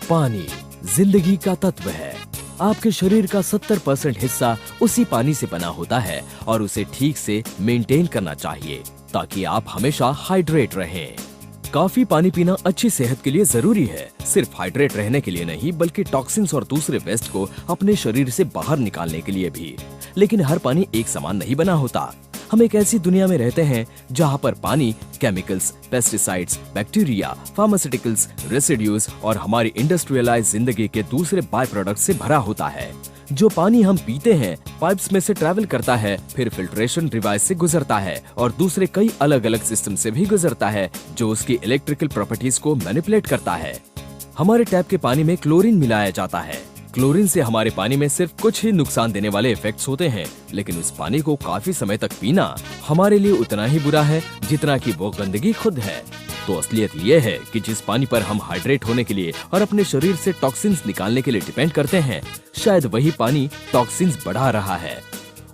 पानी जिंदगी का तत्व है। आपके शरीर का 70% हिस्सा उसी पानी से बना होता है और उसे ठीक से मेंटेन करना चाहिए ताकि आप हमेशा हाइड्रेट रहें। काफी पानी पीना अच्छी सेहत के लिए जरूरी है, सिर्फ हाइड्रेट रहने के लिए नहीं बल्कि टॉक्सिन्स और दूसरे वेस्ट को अपने शरीर से बाहर निकालने के लिए भी। लेकिन हर पानी एक समान नहीं बना होता। हम एक ऐसी दुनिया में रहते हैं जहां पर पानी chemicals, pesticides, bacteria, pharmaceuticals, residues और हमारी इंडस्ट्रियलाइज जिंदगी के दूसरे बाय प्रोडक्ट से भरा होता है। जो पानी हम पीते हैं पाइप्स में से ट्रैवल करता है, फिर फिल्ट्रेशन डिवाइस से गुजरता है और दूसरे कई अलग अलग सिस्टम से भी गुजरता है जो उसकी इलेक्ट्रिकल प्रॉपर्टीज को मैनिपुलेट करता है। हमारे टैप के पानी में क्लोरीन मिलाया जाता है। क्लोरीन से हमारे पानी में सिर्फ कुछ ही नुकसान देने वाले इफेक्ट्स होते हैं, लेकिन उस पानी को काफी समय तक पीना हमारे लिए उतना ही बुरा है जितना कि वो गंदगी खुद है। तो असलियत ये है कि जिस पानी पर हम हाइड्रेट होने के लिए और अपने शरीर से टॉक्सिन्स निकालने के लिए डिपेंड करते हैं, शायद वही पानी टॉक्सिन्स बढ़ा रहा है।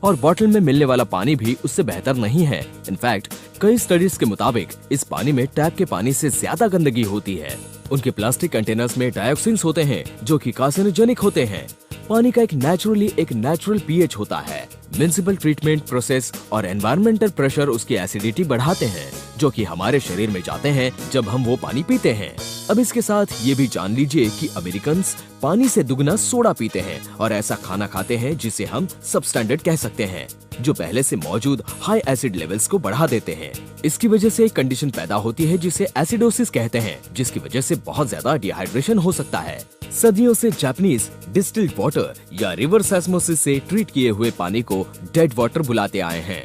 और बॉटल में मिलने वाला पानी भी उससे बेहतर नहीं है। इनफैक्ट कई स्टडीज के मुताबिक इस पानी में टैप के पानी से ज्यादा गंदगी होती है। उनके प्लास्टिक कंटेनर्स में डायोक्सिन्स होते हैं जो कि कार्सिनोजेनिक होते हैं। पानी का एक नेचुरल पीएच होता है। म्युनिसिपल ट्रीटमेंट प्रोसेस और एनवायरमेंटल प्रेशर उसकी एसिडिटी बढ़ाते हैं जो कि हमारे शरीर में जाते हैं जब हम वो पानी पीते हैं। अब इसके साथ ये भी जान लीजिए कि अमेरिकन्स पानी से दुगना सोडा पीते हैं और ऐसा खाना खाते हैं जिसे हम सबस्टैंडर्ड कह सकते हैं, जो पहले से मौजूद हाई एसिड लेवल्स को बढ़ा देते हैं। इसकी वजह से एक कंडीशन पैदा होती है जिसे एसिडोसिस कहते हैं, जिसकी वजह से बहुत ज्यादा डिहाइड्रेशन हो सकता है। सदियों से जापानीज डिस्टिल्ड वाटर या रिवर्स ऑस्मोसिस से ट्रीट किए हुए पानी को डेड वाटर बुलाते आए हैं।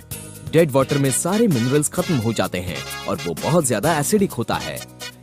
डेड वाटर में सारे मिनरल्स खत्म हो जाते हैं और वो बहुत ज्यादा एसिडिक होता है।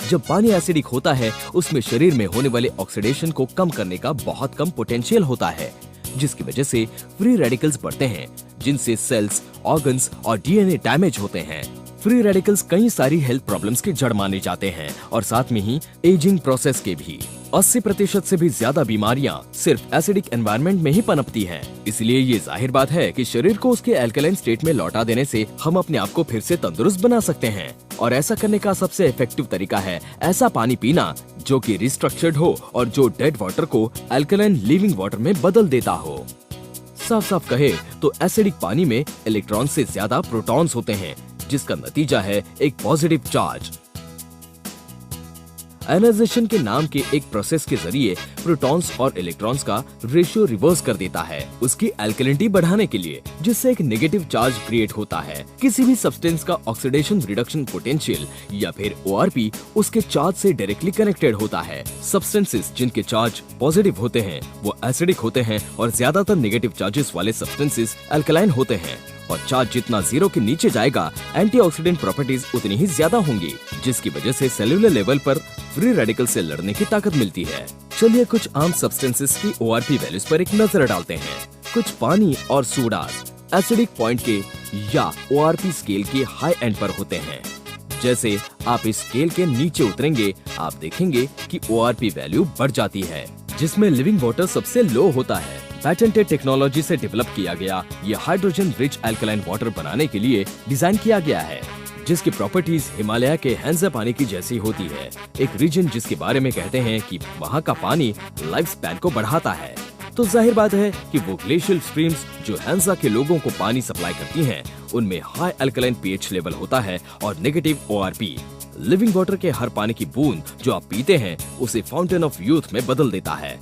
जब पानी एसिडिक होता है उसमें शरीर में होने वाले ऑक्सीडेशन को कम करने का बहुत कम पोटेंशियल होता है, जिसकी वजह से फ्री रेडिकल्स बढ़ते हैं जिनसे सेल्स, ऑर्गन्स और डीएनए डैमेज होते हैं। फ्री रेडिकल्स कई सारी हेल्थ प्रॉब्लम्स के जड़ माने जाते हैं और साथ में ही एजिंग प्रोसेस के भी। 80% से भी ज्यादा बीमारियां सिर्फ एसिडिक एनवायरनमेंट में ही पनपती हैं। इसलिए ये जाहिर बात है कि शरीर को उसके अल्कलाइन स्टेट में लौटा देने से हम अपने आप को फिर से तंदुरुस्त बना सकते हैं। और ऐसा करने का सबसे इफेक्टिव तरीका है ऐसा पानी पीना जो कि रिस्ट्रक्चर्ड हो और जो डेड वाटर को अल्कलाइन लिविंग वाटर में बदल देता हो। साफ साफ कहे तो एसिडिक पानी में इलेक्ट्रॉन से ज्यादा प्रोटॉन्स होते हैं, जिसका नतीजा है एक पॉजिटिव चार्ज। आयनाइजेशन के नाम के एक प्रोसेस के जरिए प्रोटॉन्स और इलेक्ट्रॉन्स का रेशियो रिवर्स कर देता है उसकी अल्कलिनिटी बढ़ाने के लिए, जिससे एक नेगेटिव चार्ज क्रिएट होता है। किसी भी सब्सटेंस का ऑक्सीडेशन रिडक्शन पोटेंशियल या फिर ORP उसके चार्ज से डायरेक्टली कनेक्टेड होता है। सब्सटेंसेस जिनके चार्ज पॉजिटिव होते हैं वो एसिडिक होते हैं और ज्यादातर नेगेटिव चार्जेस वाले सब्सटेंसेस अल्कलाइन होते हैं। और चार्ज जितना जीरो के नीचे जाएगा एंटीऑक्सीडेंट प्रॉपर्टीज उतनी ही ज्यादा होंगी, जिसकी वजह से सेलुलर लेवल पर फ्री रेडिकल से लड़ने की ताकत मिलती है। चलिए कुछ आम सब्सटेंसेस की ORP वैल्यूज पर एक नजर डालते हैं। कुछ पानी और सोडा एसिडिक पॉइंट के या ORP स्केल के हाई एंड पर होते हैं। जैसे आप इस स्केल के नीचे उतरेंगे आप देखेंगे कि ORP वैल्यू बढ़ जाती है, जिसमें लिविंग वाटर सबसे लो होता है। पैटेंटेड टेक्नोलॉजी से डेवलप किया गया ये हाइड्रोजन रिच अल्कलाइन वाटर बनाने के लिए डिजाइन किया गया है, जिसकी प्रॉपर्टीज हिमालय के हैंजा पानी की जैसी होती है। एक रीजन जिसके बारे में कहते हैं कि वहाँ का पानी लाइफ स्पैन को बढ़ाता है। तो जाहिर बात है कि वो ग्लेशियल स्ट्रीम्स जो हैंजा के लोगों को पानी सप्लाई करती हैं, उनमें हाई अल्कलाइन पीएच लेवल होता है और नेगेटिव ORP। लिविंग वाटर के हर पानी की बूंद जो आप पीते हैं उसे फाउंटेन ऑफ यूथ में बदल देता है।